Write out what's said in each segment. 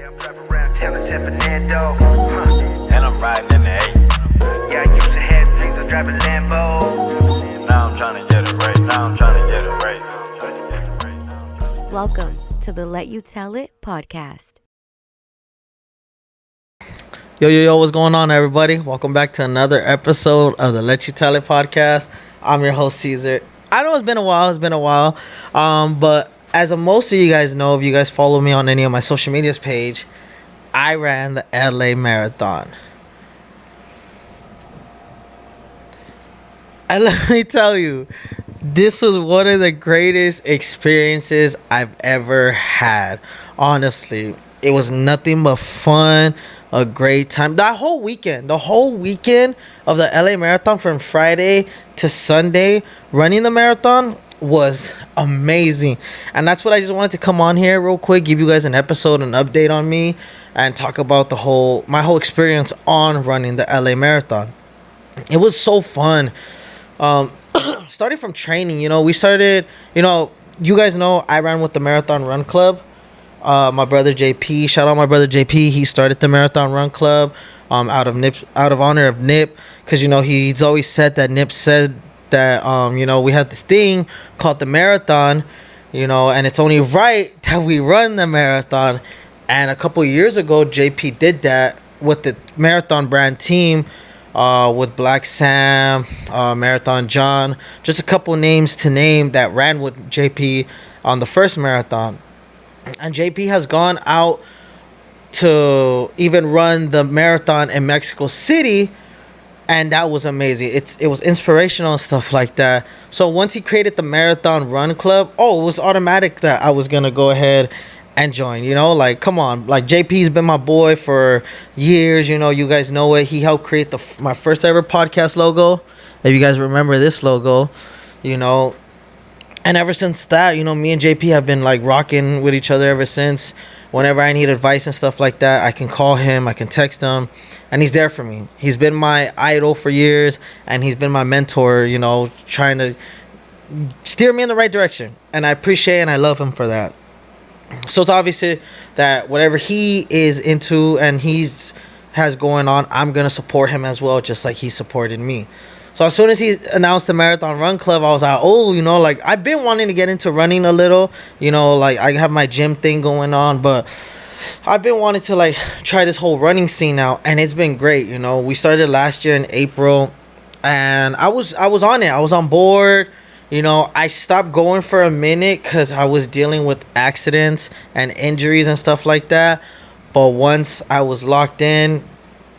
Yeah, I'm driving around town in San Fernando. And I'm riding in the 8. Yeah, I used to have dreams of driving Lambo. Now I'm trying to get it right. Welcome to the Let You Tell It podcast. Yo, what's going on, everybody? Welcome back to another episode of the Let You Tell It podcast. I'm your host, Caesar. I know it's been a while, but as most of you guys know, if you guys follow me on any of my social medias page, I ran the LA Marathon. And let me tell you, this was one of the greatest experiences I've ever had. Honestly, it was nothing but fun, a great time. The whole weekend of the LA Marathon, from Friday to Sunday, running the marathon was amazing. And that's what I just wanted to come on here real quick, give you guys an episode, an update on me, and talk about my whole experience on running the LA Marathon. It was so fun. Starting from training, we started, you guys know I ran with the Marathon Run Club. My brother JP, shout out my brother JP. He started the Marathon Run Club out of honor of Nip, because he's always said that Nip said that we had this thing called the marathon, and it's only right that we run the marathon. And a couple years ago, JP did that with the Marathon brand team, with Black Sam, Marathon John, just a couple names to name that ran with JP on the first marathon. And JP has gone out to even run the marathon in Mexico City, and that was amazing. It was inspirational and stuff like that. So once he created the Marathon Run Club, it was automatic that I was gonna go ahead and join. Come on, JP's been my boy for years. You guys know it. He helped create my first ever podcast logo, if you guys remember this logo. And ever since that, me and JP have been rocking with each other ever since. Whenever I need advice and stuff like that, I can call him, I can text him, and he's there for me. He's been my idol for years, and he's been my mentor, trying to steer me in the right direction. And I appreciate and I love him for that. So it's obviously that whatever he is into and has going on, I'm going to support him as well, just like he supported me. So as soon as he announced the Marathon Run Club, I was like, I've been wanting to get into running a little, I have my gym thing going on, but I've been wanting to try this whole running scene out, and it's been great. We started last year in April, and I was on it. I was on board. I stopped going for a minute because I was dealing with accidents and injuries and stuff like that. But once I was locked in,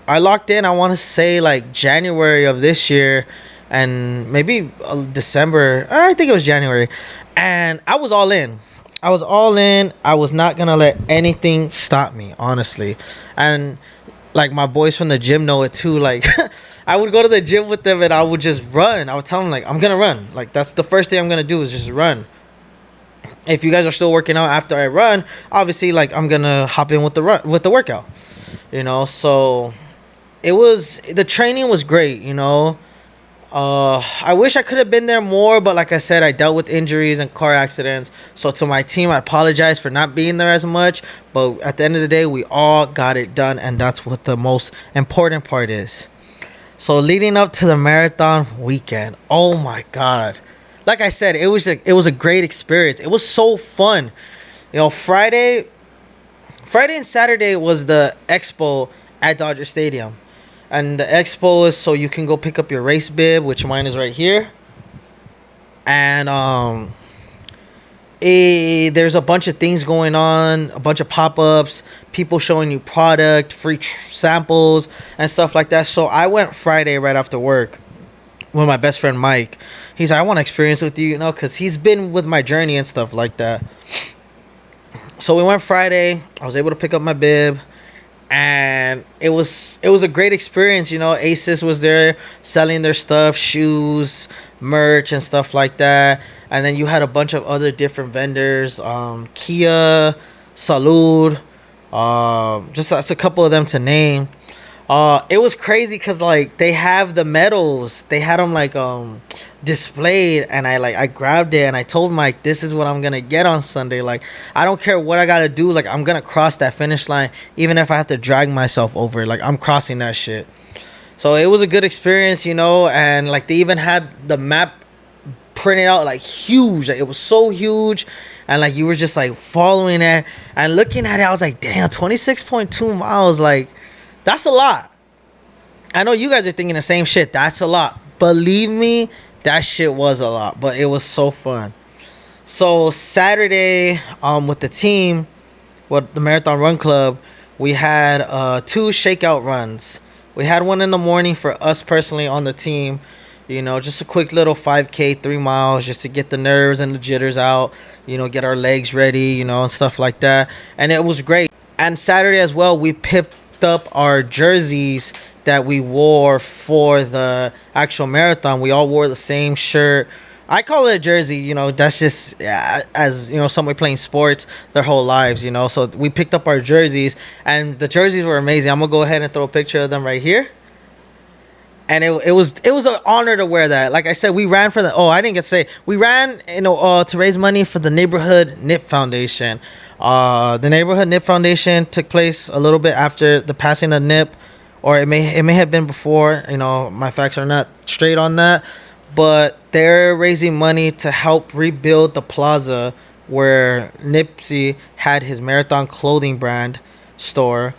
I want to say January of this year, and maybe December. I think it was January. And I was all in. I was not going to let anything stop me, honestly. And my boys from the gym know it too. I would go to the gym with them and I would just run. I would tell them I'm going to run. That's the first thing I'm going to do is just run. If you guys are still working out after I run, obviously I'm going to hop in with the workout. So the training was great. I wish I could have been there more, but like I said, I dealt with injuries and car accidents. So to my team, I apologize for not being there as much. But at the end of the day, we all got it done, and that's what the most important part is. So leading up to the marathon weekend, oh my God. Like I said, it was a great experience. It was so fun. Friday and Saturday was the expo at Dodger Stadium. And the expo is so you can go pick up your race bib, which mine is right here. And there's a bunch of things going on, a bunch of pop-ups, people showing you product, free samples, and stuff like that. So I went Friday right after work with my best friend Mike. He's like, I want to experience with you, because he's been with my journey and stuff like that. So we went Friday. I was able to pick up my bib. And it was a great experience. Asus was there selling their stuff, shoes, merch, and stuff like that. And then you had a bunch of other different vendors, Kia, Salud, just that's a couple of them to name. It was crazy because like they have the medals, they had them like displayed, and I grabbed it and I told Mike, this is what I'm gonna get on Sunday. Like I don't care what I gotta do, like I'm gonna cross that finish line, even if I have to drag myself over. Like I'm crossing that shit. So it was a good experience, you know. And like they even had the map printed out like huge, like it was so huge, and like you were just like following it and looking at it. I was like, damn, 26.2 miles, like that's a lot. I know you guys are thinking the same shit. That's a lot. Believe me, that shit was a lot, but it was so fun. So Saturday, with the team, with the Marathon Run Club, we had 2 shakeout runs. We had one in the morning for us personally on the team, you know, just a quick little 5K, 3 miles, just to get the nerves and the jitters out, you know, get our legs ready, you know, and stuff like that. And it was great. And Saturday as well, we picked up our jerseys that we wore for the actual marathon. We all wore the same shirt. I call it a jersey, you know, that's just, as you know, somebody playing sports their whole lives, you know. So we picked up our jerseys, and the jerseys were amazing. I'm gonna go ahead and throw a picture of them right here. And it was an honor to wear that. Like I said, we ran for I didn't get to say, we ran, you know, to raise money for the Neighborhood Nip Foundation. The Neighborhood Nip Foundation took place a little bit after the passing of Nip, or it may have been before. You know, my facts are not straight on that, but they're raising money to help rebuild the plaza where Nipsey had his Marathon clothing brand store,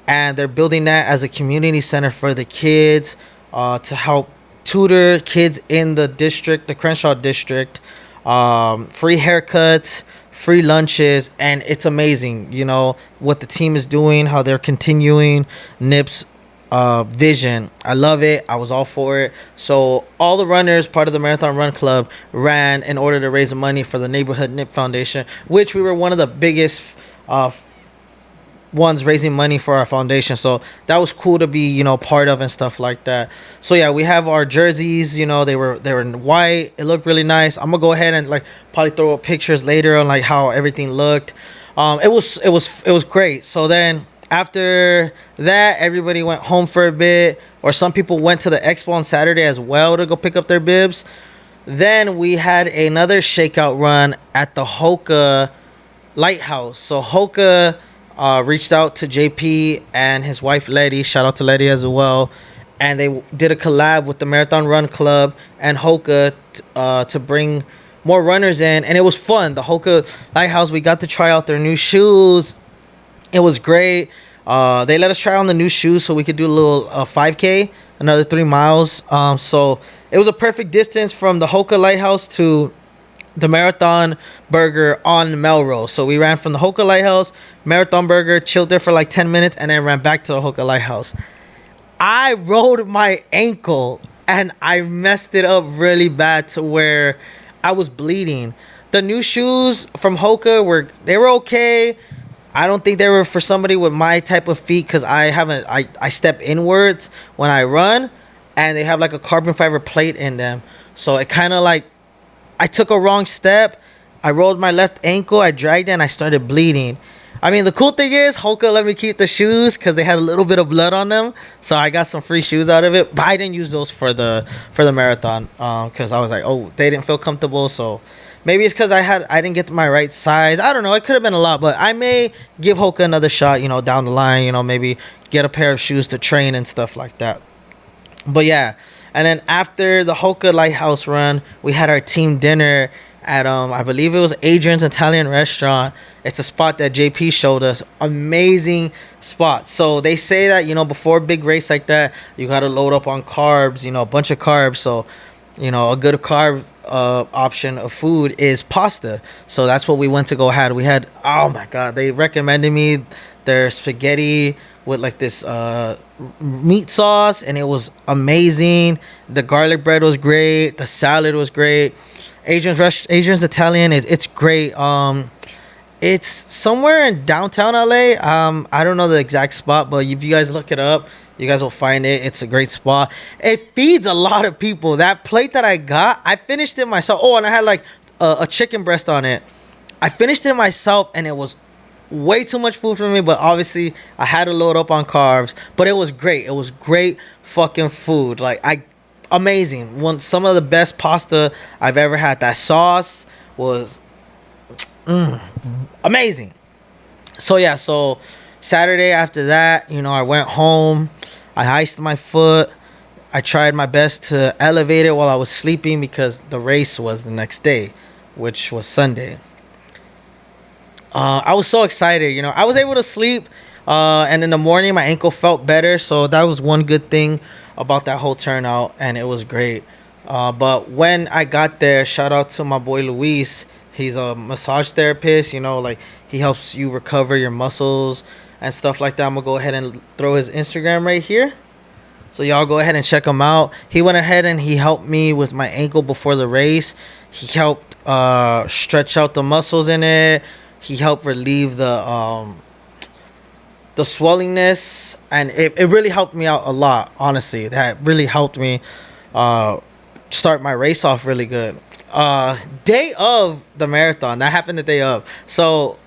and they're building that as a community center for the kids, to help tutor kids in the district, the Crenshaw district, free haircuts, free lunches, and it's amazing, you know, what the team is doing, how they're continuing Nip's vision. I love it. I was all for it. So all the runners, part of the Marathon Run Club, ran in order to raise money for the Neighborhood Nip Foundation, which we were one of the biggest ones raising money for our foundation. So that was cool to be, you know, part of and stuff like that. So yeah, we have our jerseys, you know, they were in white. It looked really nice. I'm gonna go ahead and like probably throw up pictures later on like how everything looked. It was great. So then after that, everybody went home for a bit, or some people went to the expo on Saturday as well to go pick up their bibs. Then we had another shakeout run at the Hoka Lighthouse. So Hoka reached out to JP and his wife Letty. Shout out to Letty as well. And they did a collab with the Marathon Run Club and Hoka to bring more runners in. And it was fun. The Hoka Lighthouse, we got to try out their new shoes. It was great. They let us try on the new shoes so we could do a little 5K, another 3 miles. So it was a perfect distance from the Hoka Lighthouse to the Marathon Burger on Melrose. So we ran from the Hoka Lighthouse, Marathon Burger, chilled there for like 10 minutes, and then ran back to the Hoka Lighthouse. I rolled my ankle and I messed it up really bad to where I was bleeding. The new shoes from Hoka were okay. I don't think they were for somebody with my type of feet, because I step inwards when I run, and they have like a carbon fiber plate in them. So it kind of like, I took a wrong step. I rolled my left ankle. I dragged it and I started bleeding. I mean, the cool thing is Hoka let me keep the shoes because they had a little bit of blood on them. So I got some free shoes out of it. But I didn't use those for the marathon because I was like, oh, they didn't feel comfortable. So maybe it's because I didn't get my right size. I don't know. It could have been a lot. But I may give Hoka another shot, you know, down the line. You know, maybe get a pair of shoes to train and stuff like that. But yeah. And then after the Hoka Lighthouse run, we had our team dinner at I believe it was Adrian's Italian Restaurant. It's a spot that JP showed us. Amazing spot. So they say that, you know, before a big race like that, you got to load up on carbs, you know, a bunch of carbs. So, you know, a good carb option of food is pasta. So that's what we went to go had. We had, oh my God, they recommended me their spaghetti with like this meat sauce, and it was amazing. The garlic bread was great. The salad was great. Adrian's Italian, it's great. It's somewhere in downtown LA. I don't know the exact spot, but if you guys look it up, you guys will find it. It's a great spot. It feeds a lot of people. That plate that I got, I finished it myself. Oh, and I had like a chicken breast on it. I finished it myself, and it was way too much food for me, but obviously I had to load up on carbs. But it was great. It was great fucking food. Like amazing. Some of the best pasta I've ever had. That sauce was amazing. So yeah, so Saturday after that, you know, I went home. I iced my foot. I tried my best to elevate it while I was sleeping because the race was the next day, which was Sunday. I was so excited, you know. I was able to sleep, and in the morning my ankle felt better, so that was one good thing about that whole turnout, and it was great. But when I got there, shout out to my boy Luis. He's a massage therapist, you know, like he helps you recover your muscles and stuff like that. I'm gonna go ahead and throw his Instagram right here, so y'all go ahead and check him out. He went ahead and he helped me with my ankle before the race. He helped stretch out the muscles in it. He helped relieve the swellingness, and it really helped me out a lot. Honestly, that really helped me start my race off really good. Day of the marathon, that happened the day of. So,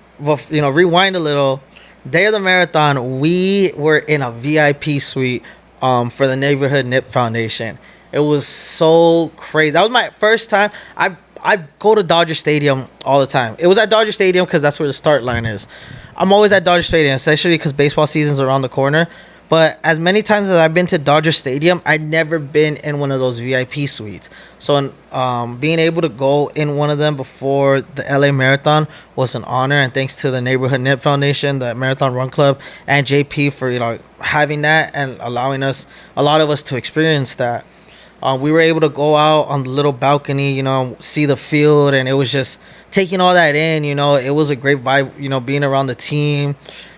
you know, rewind a little. Day of the marathon, we were in a VIP suite for the Neighborhood Nip Foundation. It was so crazy. That was my first time. I go to Dodger Stadium all the time. It was at Dodger Stadium because that's where the start line is. I'm always at Dodger Stadium, especially because baseball season's around the corner. But as many times as I've been to Dodger Stadium, I'd never been in one of those VIP suites. So being able to go in one of them before the LA Marathon was an honor. And thanks to the Neighborhood Nip Foundation, the Marathon Run Club, and JP for, you know, having that and allowing us, a lot of us, to experience that. We were able to go out on the little balcony, you know, see the field, and it was just taking all that in, you know. It was a great vibe, you know, being around the team.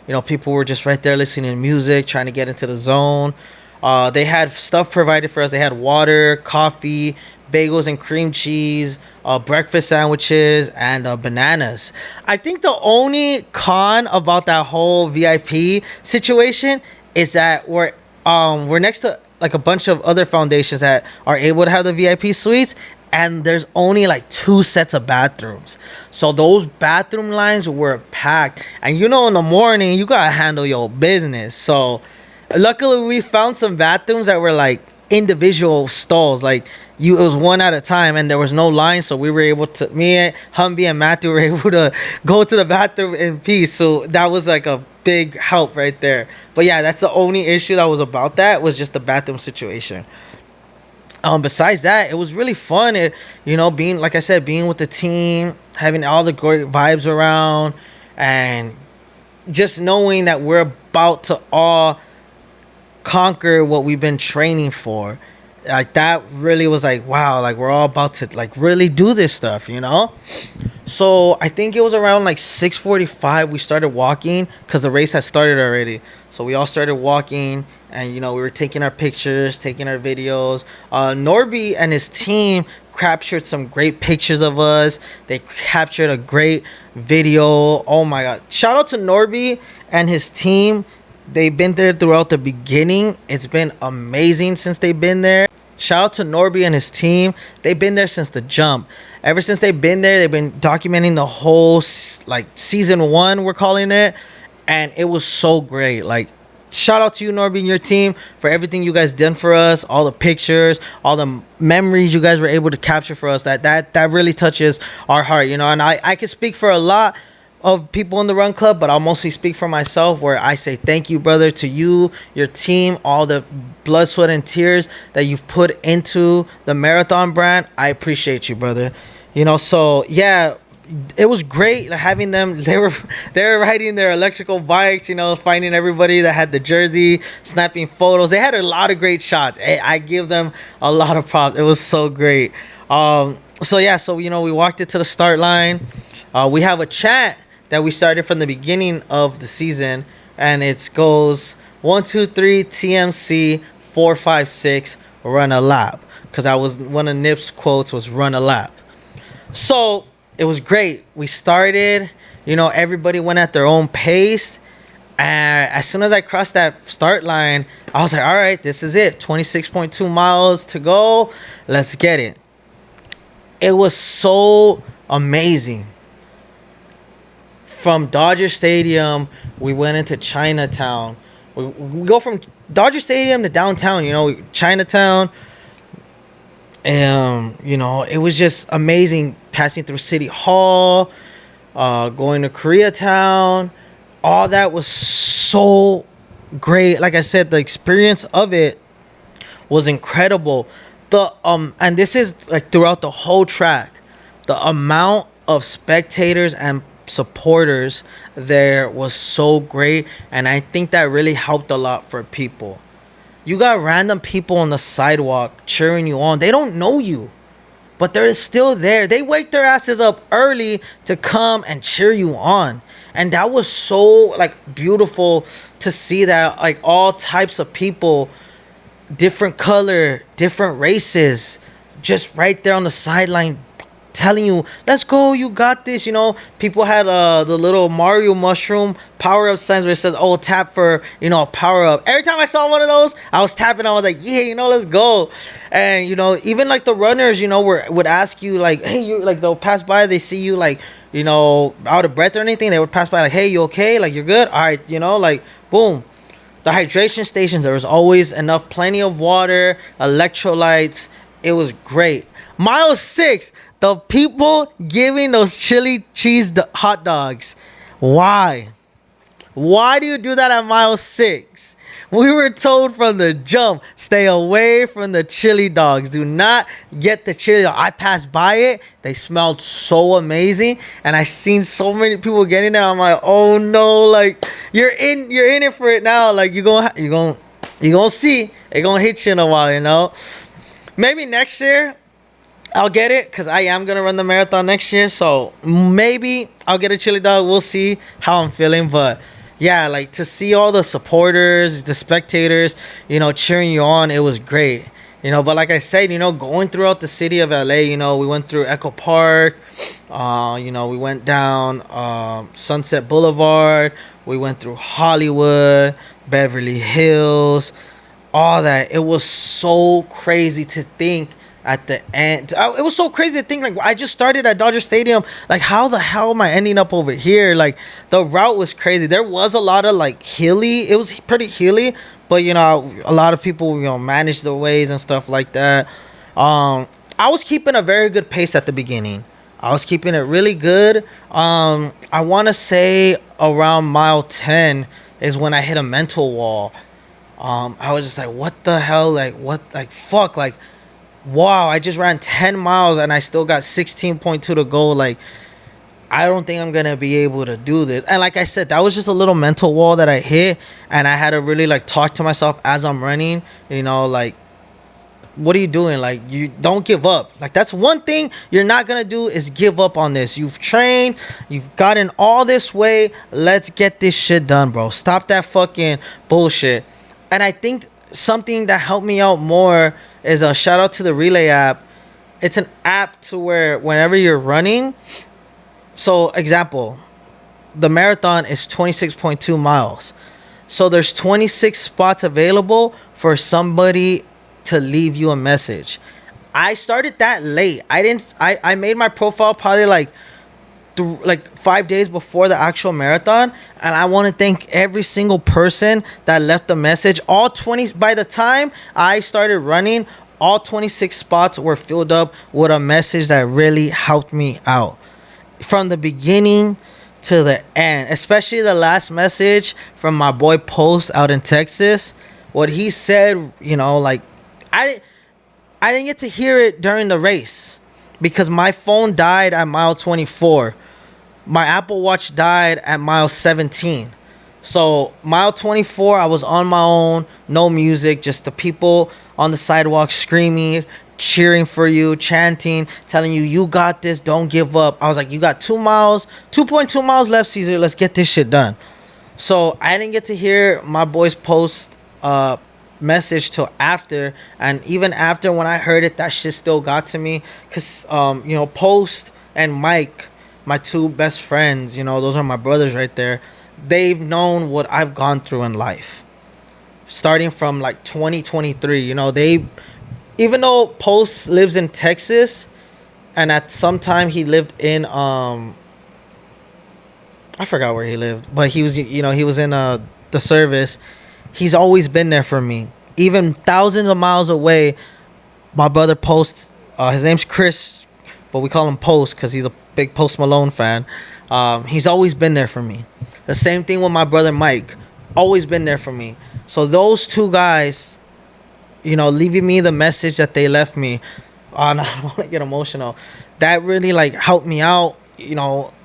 You know, people were just right there listening to music, trying to get into the zone. They had stuff provided for us. They had water, coffee, bagels and cream cheese, breakfast sandwiches, and bananas. I think the only con about that whole VIP situation is that we're next to like a bunch of other foundations that are able to have the VIP suites, and there's only like 2 sets of bathrooms. So those bathroom lines were packed, and you know, in the morning you gotta handle your business. So luckily we found some bathrooms that were like individual stalls, like it was one at a time, and there was no line, so we were able to, me, Humby, and Matthew were able to go to the bathroom in peace. So that was like a big help right there. But yeah, that's the only issue that was about that, was just the bathroom situation. Besides that, it was really fun. You know, being, like I said, being with the team, having all the great vibes around, and just knowing that we're about to all conquer what we've been training for. Like, that really was like, wow, like we're all about to like really do this stuff, you know. So I think it was around like 6:45 we started walking, because the race had started already. So we all started walking, and you know, we were taking our pictures, taking our videos. Norby and his team captured some great pictures of us. They captured a great video. Oh my god, shout out to Norby and his team. They've been there throughout the beginning. It's been amazing since they've been there. Shout out to Norby and his team. They've been there since the jump. Ever since they've been there, they've been documenting the whole, like, season 1, we're calling it. And it was so great. Like, shout out to you, Norby, and your team, for everything you guys done for us. All the pictures, all the memories you guys were able to capture for us. That really touches our heart, you know. And I can speak for a lot of people in the Run Club, but I'll mostly speak for myself, where I say thank you, brother, to you, your team, all the blood, sweat, and tears that you've put into the Marathon brand. I appreciate you, brother. You know, so yeah, it was great having them. They were riding their electrical bikes, you know, finding everybody that had the jersey, snapping photos. They had a lot of great shots. I give them a lot of props. It was so great. So yeah, so you know, we walked it to the start line. We have a chant that we started from the beginning of the season, and it goes 1, 2, 3 TMC 4, 5, 6 run a lap, because I was, one of Nip's quotes was run a lap. So it was great. We started, you know, everybody went at their own pace, and as soon as I crossed that start line, I was like, all right, this is it. 26.2 miles to go. Let's get it. It was so amazing. from Dodger Stadium, we went into Chinatown. We go from Dodger Stadium to downtown, Chinatown. And, it was just amazing passing through City Hall, going to Koreatown. All that was so great. Like I said, the experience of it was incredible. And this is like throughout the whole track, the amount of spectators and supporters there was so great, and I think that really helped a lot for people. You got random people on the sidewalk cheering you on. They don't know you, but they're still there. They wake their asses up early to come and cheer you on. And that was so like beautiful to see that, like, all types of people, different color, different races, just right there on the sideline telling you, let's go, you got this. People had the little Mario mushroom power-up signs where it says, oh, tap for, a power-up. Every time I saw one of those, I was tapping. I was like, yeah, let's go. And, even like the runners, would ask you, like, hey, you, like, they'll pass by, they see you, like, out of breath or anything, they would pass by like, hey, you okay? Like, you're good? All right, like, boom. The hydration stations, there was always enough, plenty of water, electrolytes. It was great. Mile 6, the people giving those chili cheese hot dogs. Why? Why do you do that at mile 6? We were told from the jump, stay away from the chili dogs. Do not get the chili dog. I passed by it. They smelled so amazing. And I seen so many people getting there. I'm like, oh no, like, you're in it for it now. Like, you're gonna see. It gonna hit you in a while, Maybe next year I'll get it, because I am going to run the marathon next year. So maybe I'll get a chili dog. We'll see how I'm feeling. But yeah, like, to see all the supporters, the spectators, cheering you on, it was great. But like I said, going throughout the city of LA, we went through Echo Park. We went down Sunset Boulevard. We went through Hollywood, Beverly Hills, all that. It was so crazy to think at the end. It was so crazy to think, like, I just started at Dodger Stadium. Like, how the hell am I ending up over here? Like, the route was crazy. There was a lot of, like, hilly. It was pretty hilly, but, a lot of people, managed the ways and stuff like that. I was keeping a very good pace at the beginning. I was keeping it really good. I want to say around mile 10 is when I hit a mental wall. I was just like, what the hell? Like, what? Like, fuck. Like, wow, I just ran 10 miles and I still got 16.2 to go. Like, I don't think I'm going to be able to do this. And like I said, that was just a little mental wall that I hit. And I had to really, like, talk to myself as I'm running. Like, what are you doing? Like, you don't give up. Like, that's one thing you're not going to do, is give up on this. You've trained. You've gotten all this way. Let's get this shit done, bro. Stop that fucking bullshit. And I think something that helped me out more is a shout out to the Relay app. It's an app to where whenever you're running, so example, the marathon is 26.2 miles. So there's 26 spots available for somebody to leave you a message. I started that late. I made my profile probably like 5 days before the actual marathon, and I want to thank every single person that left a message. All 20, by the time I started running, all 26 spots were filled up with a message that really helped me out from the beginning to the end, especially the last message from my boy Post out in Texas. What he said, like, I didn't get to hear it during the race because my phone died at mile 24. My Apple Watch died at mile 17. So mile 24, I was on my own, no music, just the people on the sidewalk screaming, cheering for you, chanting, telling you, you got this, don't give up. I was like, you got 2.2 miles left, Caesar. Let's get this shit done. So I didn't get to hear my boys Post message till after. And even after, when I heard it, that shit still got to me. Because, Post and Mike, my two best friends, those are my brothers right there. They've known what I've gone through in life. Starting from like 2023, even though Post lives in Texas, and at some time he lived in I forgot where he lived, but he was, he was in the service. He's always been there for me, even thousands of miles away. My brother Post, his name's Chris, but we call him Post because he's a big Post Malone fan. He's always been there for me. The same thing with my brother Mike, always been there for me. So those two guys, leaving me the message that they left me, I want to get emotional. That really like helped me out,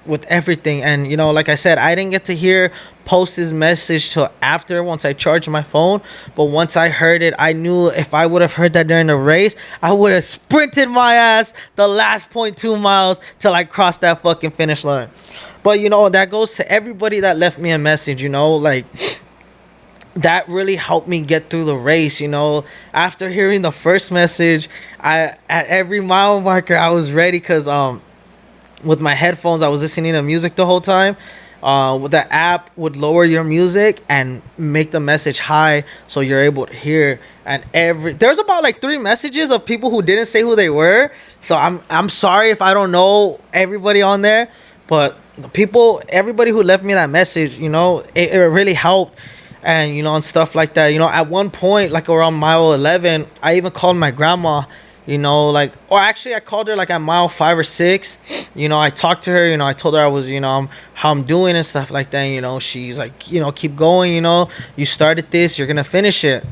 with everything. And like I said, I didn't get to hear Post's message till after, once I charged my phone. But once I heard it, I knew if I would have heard that during the race, I would have sprinted my ass the last 0.2 miles till I crossed that fucking finish line. But that goes to everybody that left me a message, like that really helped me get through the race. After hearing the first message, at every mile marker I was ready, because with my headphones I was listening to music the whole time. The app would lower your music and make the message high so you're able to hear. And there's about like 3 messages of people who didn't say who they were, so I'm sorry if I don't know everybody on there, but everybody who left me that message, it really helped. And and stuff like that. At one point, like around mile 11, I even called my grandma, or actually I called her like at mile 5 or 6. I talked to her, I told her I was, how I'm doing and stuff like that. She's like, keep going, you started this, you're gonna finish it.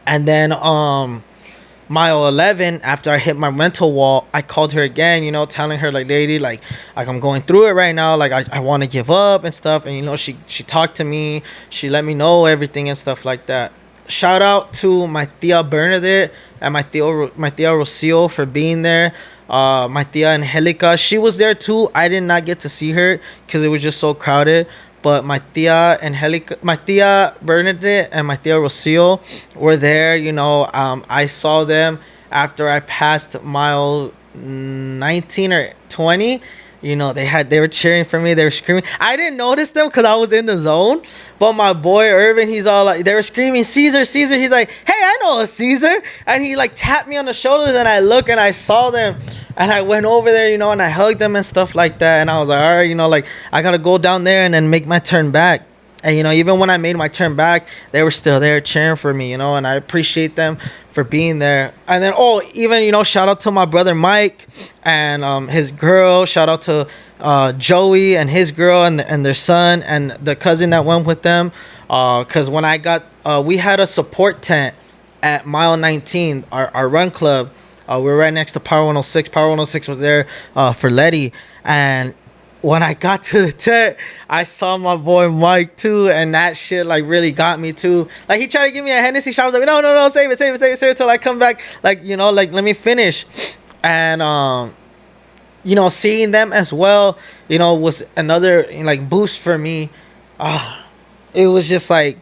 And then mile 11, after I hit my mental wall, I called her again, telling her like, lady, like I'm going through it right now, like I want to give up and stuff. And she talked to me, she let me know everything and stuff like that. Shout out to my tia Bernadette and my tia Rocio for being there. My tia Angelica, she was there too. I did not get to see her because it was just so crowded. But my tia Angelica, my tia Bernadette, and my tia Rocio were there. I saw them after I passed mile 19 or 20. They were cheering for me. They were screaming. I didn't notice them because I was in the zone. But my boy Irvin, he's all like, they were screaming, Caesar, Caesar. He's like, hey, I know a Caesar. And he like tapped me on the shoulders, and I look and I saw them. And I went over there, and I hugged them and stuff like that. And I was like, all right, like I got to go down there and then make my turn back. And, even when I made my turn back, they were still there cheering for me, and I appreciate them for being there. And then, even, shout out to my brother Mike and his girl. Shout out to Joey and his girl and their son and the cousin that went with them. Because when I got, we had a support tent at mile 19, our run club. We were right next to Power 106. Power 106 was there for Letty. And when I got to the tent, I saw my boy Mike too, and that shit like really got me too. Like he tried to give me a Hennessy shot. I was like, no, save it till I come back. Like like let me finish. And seeing them as well, was another like boost for me. It was just like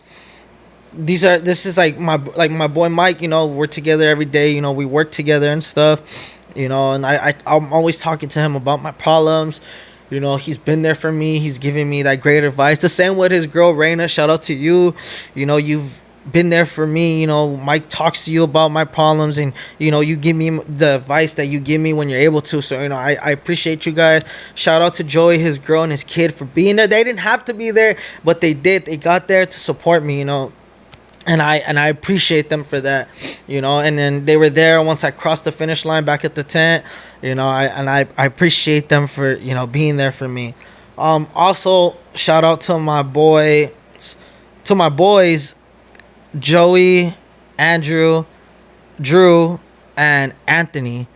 this is like my boy Mike. We're together every day. We work together and stuff. And I'm always talking to him about my problems. He's been there for me. He's giving me that great advice. The same with his girl, Raina. Shout out to you. You've been there for me. Mike talks to you about my problems, and, you give me the advice that you give me when you're able to. So, I appreciate you guys. Shout out to Joey, his girl, and his kid for being there. They didn't have to be there, but they did. They got there to support me, And I appreciate them for that, and then they were there once I crossed the finish line back at the tent, I appreciate them for, being there for me. Also shout out to my boys, Joey, Andrew, Drew, and Anthony.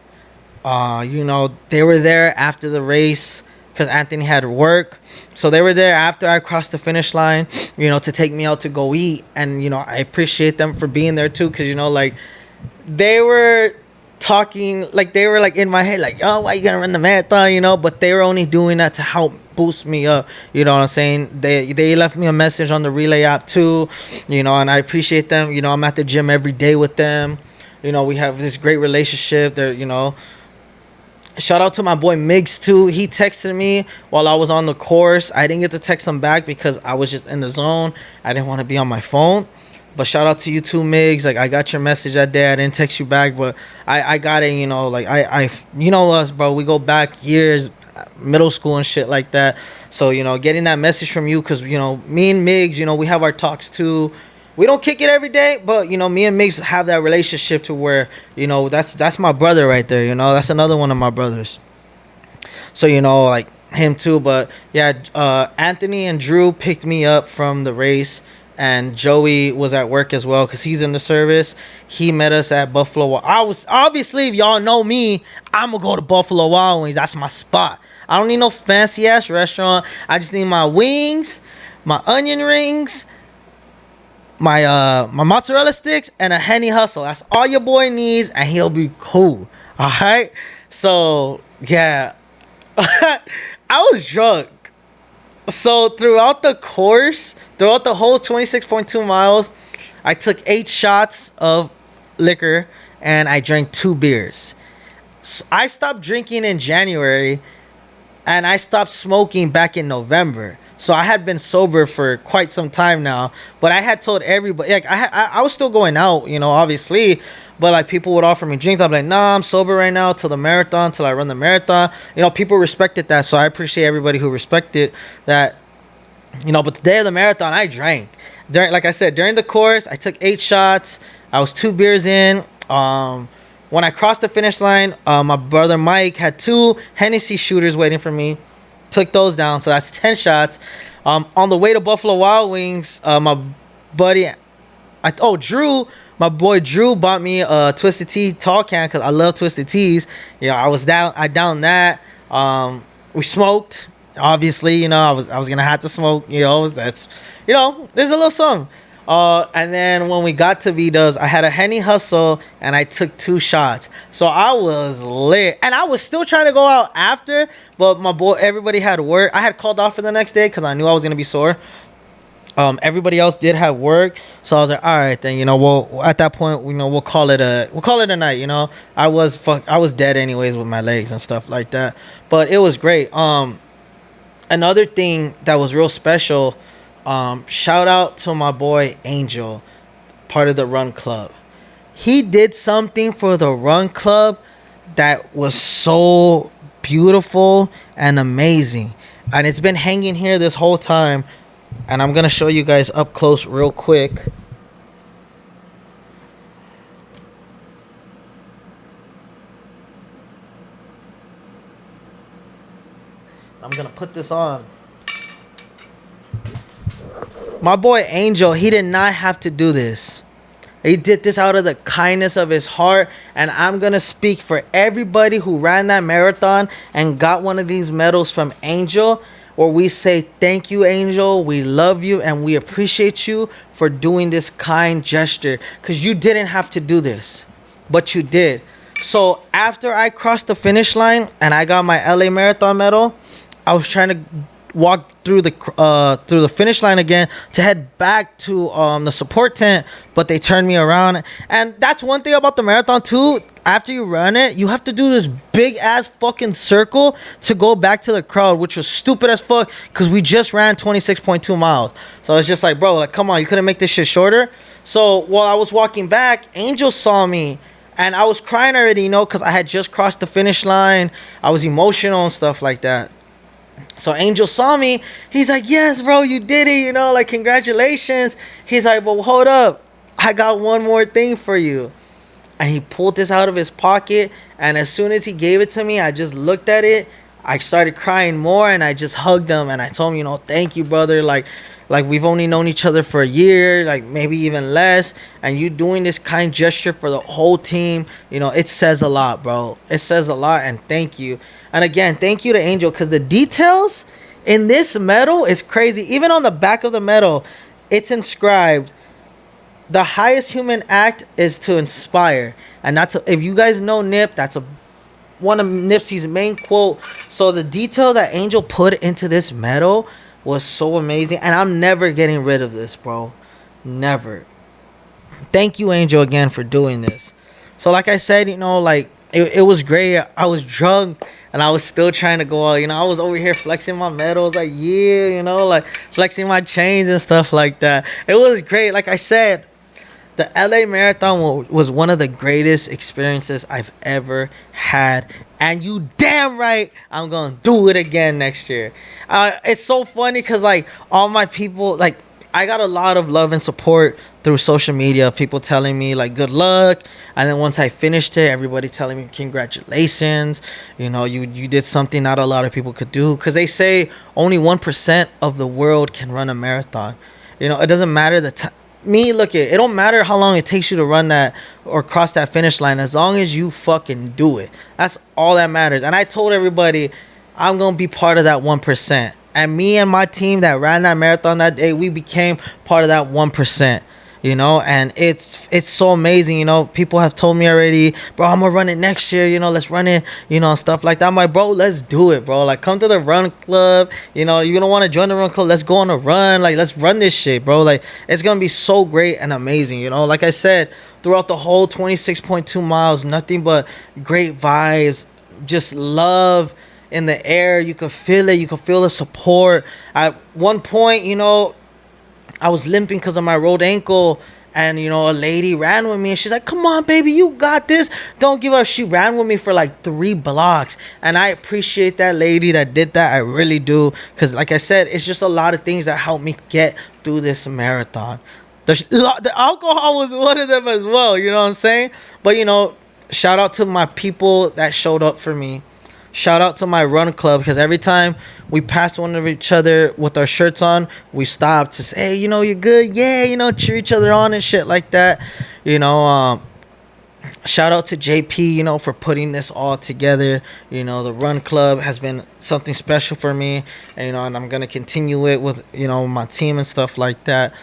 They were there after the race because Anthony had work. So they were there after I crossed the finish line, to take me out to go eat. And, I appreciate them for being there too. Because, like, they were talking, like, they were, like, in my head, like, oh, why you gonna run the marathon, But they were only doing that to help boost me up, what I'm saying? They left me a message on the Relay app too, and I appreciate them. I'm at the gym every day with them. We have this great relationship. They're, shout out to my boy Miggs too. He texted me while I was on the course. I didn't get to text him back because I was just in the zone. I didn't want to be on my phone. But shout out to you too, Miggs. Like, I got your message that day. I didn't text you back, but I got it. Like I us, bro. We go back years. middle school and shit like that. So, you know, getting that message from you, because, you know, me and Migs, you know, we have our talks too. We don't kick it every day, but, you know, me and Migs have that relationship to where, you know, that's my brother right there, you know. That's another one of my brothers. So, you know, like him too. But yeah, Anthony and Drew picked me up from the race, and Joey was at work as well because he's in the service. He met us at Buffalo. I was obviously, if y'all know me, I'm gonna go to Buffalo Wild Wings. That's my spot. I don't need no fancy ass restaurant. I just need my wings, my onion rings, my mozzarella sticks, and a Henny Hustle. That's all your boy needs, and he'll be cool. All right. So yeah, I was drunk. So throughout the course, throughout the whole 26.2 miles, I took 8 shots of liquor and I drank 2 beers. So I stopped drinking in January and I stopped smoking back in November. So I had been sober for quite some time now, but I had told everybody, like I was still going out, you know, obviously, but like people would offer me drinks. I'm like, nah, I'm sober right now till the marathon, till I run the marathon. You know, people respected that, so I appreciate everybody who respected that. You know, but the day of the marathon, I drank. Like I said, during the course, I took 8 shots. I was 2 beers in. When I crossed the finish line, my brother Mike had 2 Hennessy shooters waiting for me. Took those down, so that's 10 shots. On the way to Buffalo Wild Wings, my buddy, Drew, my boy Drew bought me a Twisted Tea tall can because I love Twisted Teas. You know, I downed that. We smoked. Obviously, you know, I was gonna have to smoke. You know, that's, you know, there's a little something. And then when we got to V-Dubs, I had a Henny Hustle and I took 2 shots. So I was lit. And I was still trying to go out after, but everybody had work. I had called off for the next day because I knew I was going to be sore. Everybody else did have work. So I was like, all right, then, you know, at that point, you know, we'll call it a night, you know. I was dead anyways with my legs and stuff like that. But it was great. Another thing that was real special, shout out to my boy Angel, part of the Run Club. He did something for the Run Club that was so beautiful and amazing, and it's been hanging here this whole time, and I'm gonna show you guys up close real quick. I'm gonna put this on. My boy Angel, he did not have to do this. He did this out of the kindness of his heart. And I'm going to speak for everybody who ran that marathon and got one of these medals from Angel, where we say, thank you, Angel. We love you and we appreciate you for doing this kind gesture. Because you didn't have to do this, but you did. So after I crossed the finish line and I got my LA Marathon medal, I was trying to walk through the finish line again to head back to the support tent, but they turned me around. And that's one thing about the marathon too. After you run it, you have to do this big ass fucking circle to go back to the crowd, which was stupid as fuck because we just ran 26.2 miles. So it's just like, bro, like, come on, you couldn't make this shit shorter. So while I was walking back, Angel saw me and I was crying already, you know, because I had just crossed the finish line. I was emotional and stuff like that. So Angel saw me. He's like, yes, bro, you did it, you know, like, congratulations. He's like, well, hold up, I got one more thing for you. And he pulled this out of his pocket, and as soon as he gave it to me, I just looked at it. I started crying more, and I just hugged him, and I told him, you know, thank you, brother. Like we've only known each other for a year, like maybe even less, and you doing this kind gesture for the whole team, you know, it says a lot, bro. It says a lot, and thank you. And again, thank you to Angel, because the details in this medal is crazy. Even on the back of the medal, it's inscribed, the highest human act is to inspire. And that's if you guys know Nip, that's one of Nipsey's main quote. So the detail that Angel put into this medal was so amazing, and I'm never getting rid of this, bro. Never. Thank you, Angel, again for doing this. So like I said, you know, like it was great. I was drunk and I was still trying to go out, you know. I was over here flexing my medals, like, yeah, you know, like flexing my chains and stuff like that. It was great. Like I said, The LA Marathon was one of the greatest experiences I've ever had. And you damn right I'm going to do it again next year. It's so funny because, like, all my people, like, I got a lot of love and support through social media. People telling me, like, good luck. And then once I finished it, everybody telling me, congratulations. You know, you did something not a lot of people could do. Because they say only 1% of the world can run a marathon. You know, it doesn't matter the time. Look, it don't matter how long it takes you to run that or cross that finish line, as long as you fucking do it. That's all that matters. And I told everybody I'm gonna be part of that 1%. And me and my team that ran that marathon that day, we became part of that 1%. You know, and it's so amazing. You know, people have told me already, bro, I'm gonna run it next year. You know, let's run it. You know, stuff like that. I'm like, bro, let's do it, bro. Like, come to the run club. You know, you don't want to join the run club, let's go on a run. Like, let's run this shit, bro. Like, it's gonna be so great and amazing. You know, like I said, throughout the whole 26.2 miles, nothing but great vibes, just love in the air. You could feel it. You could feel the support. At one point, you know, I was limping because of my rolled ankle, and, you know, a lady ran with me, and she's like, come on, baby, you got this. Don't give up. She ran with me for like 3 blocks, and I appreciate that lady that did that. I really do, because, like I said, it's just a lot of things that helped me get through this marathon. The alcohol was one of them as well, you know what I'm saying? But, you know, shout out to my people that showed up for me. Shout out to my run club, because every time we passed one of each other with our shirts on, we stopped to say, hey, you know, you're good. Yeah, you know, cheer each other on and shit like that. You know, shout out to JP, you know, for putting this all together. You know, the run club has been something special for me, and, you know, and I'm going to continue it with, you know, my team and stuff like that.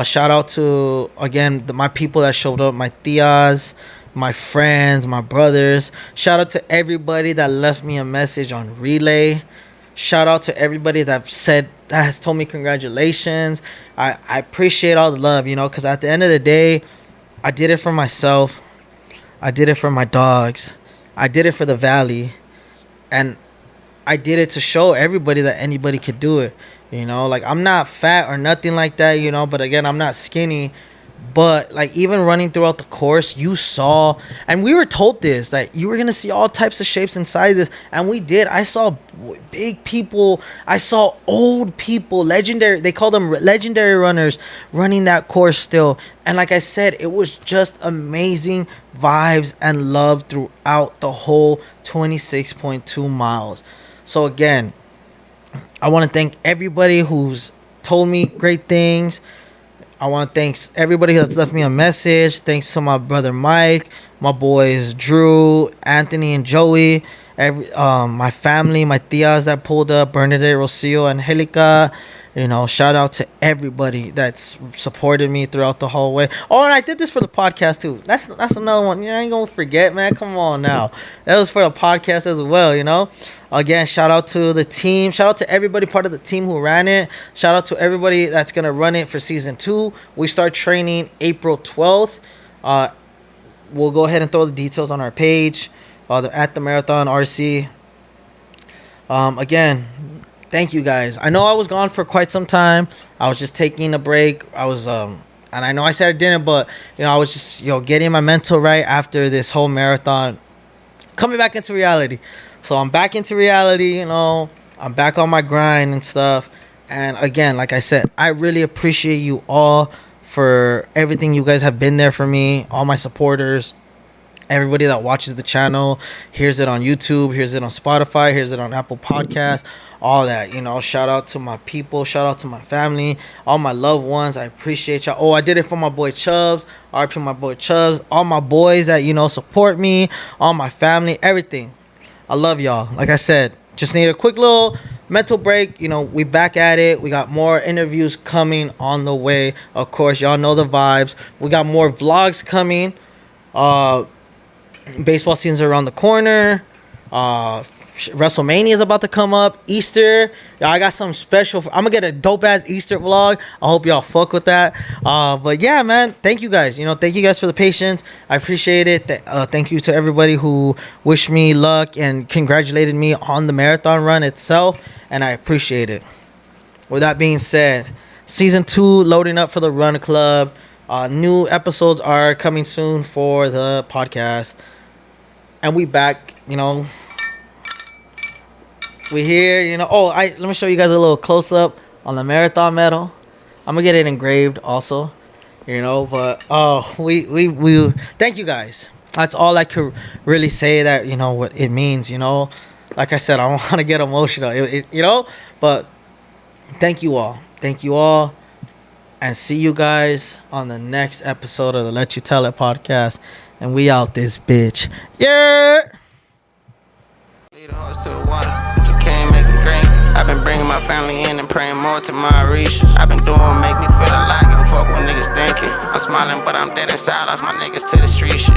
Shout out to, again, my people that showed up, my tias, my friends, my brothers. Shout out to everybody that left me a message on Relay. Shout out to everybody that has told me congratulations. I appreciate all the love, you know, because at the end of the day, I did it for myself. I did it for my dogs. I did it for the Valley. And I did it to show everybody that anybody could do it. You know, like, I'm not fat or nothing like that, you know, but again, I'm not skinny. But, like, even running throughout the course, you saw, and we were told this, that you were going to see all types of shapes and sizes, and we did. I saw big people. I saw old people, legendary. They call them legendary runners running that course still. And like I said, it was just amazing vibes and love throughout the whole 26.2 miles. So, again, I want to thank everybody who's told me great things. I want to thank everybody that's left me a message. Thanks to my brother Mike, my boys Drew, Anthony, and Joey. My family, my tias that pulled up, Bernadette, Rocio, Angelica. You know, shout out to everybody that's supported me throughout the whole way. Oh, and I did this for the podcast too. That's another one. You ain't gonna forget, man. Come on now. That was for the podcast as well, you know. Again, shout out to the team. Shout out to everybody part of the team who ran it. Shout out to everybody that's gonna run it for season 2. We start training April 12th. We'll go ahead and throw the details on our page. At the Marathon RC. Again, thank you guys. I know I was gone for quite some time. I was just taking a break. I was and I know I said I didn't, but, you know, I was just, you know, getting my mental right after this whole marathon, coming back into reality. So I'm back into reality, you know. I'm back on my grind and stuff. And again, like I said, I really appreciate you all for everything you guys have been there for me, all my supporters. Everybody that watches the channel, hears it on YouTube, hears it on Spotify, hears it on Apple Podcasts, all that, you know. Shout out to my people, shout out to my family, all my loved ones. I appreciate y'all. Oh, I did it for my boy Chubbs, RP my boy Chubbs, all my boys that, you know, support me, all my family, everything. I love y'all. Like I said, just need a quick little mental break. You know, we back at it. We got more interviews coming on the way. Of course, y'all know the vibes. We got more vlogs coming. Baseball season's around the corner. WrestleMania is about to come up. Easter. I got something special. I'm gonna get a dope ass Easter vlog. I hope y'all fuck with that. But yeah, man, thank you guys. You know, thank you guys for the patience. I appreciate it. Thank you to everybody who wished me luck and congratulated me on the marathon run itself, and I appreciate it. With that being said, season 2 loading up for the Run Club. New episodes are coming soon for the podcast. And we back, you know. We here, you know. Let me show you guys a little close up on the marathon medal. I'm gonna get it engraved also, you know. But we thank you guys. That's all I could really say. That, you know, what it means, you know. Like I said, I don't want to get emotional, you know. But thank you all, and see you guys on the next episode of the Let You Tell It podcast. And we out this bitch. Yeah. Lead a horse to the water, but you can't make him drink. I've been bringing my family in and praying more to my reach. I've been doing make me feel alive, give a fuck what niggas thinking. I'm smiling, but I'm dead inside, lost my niggas to the streets.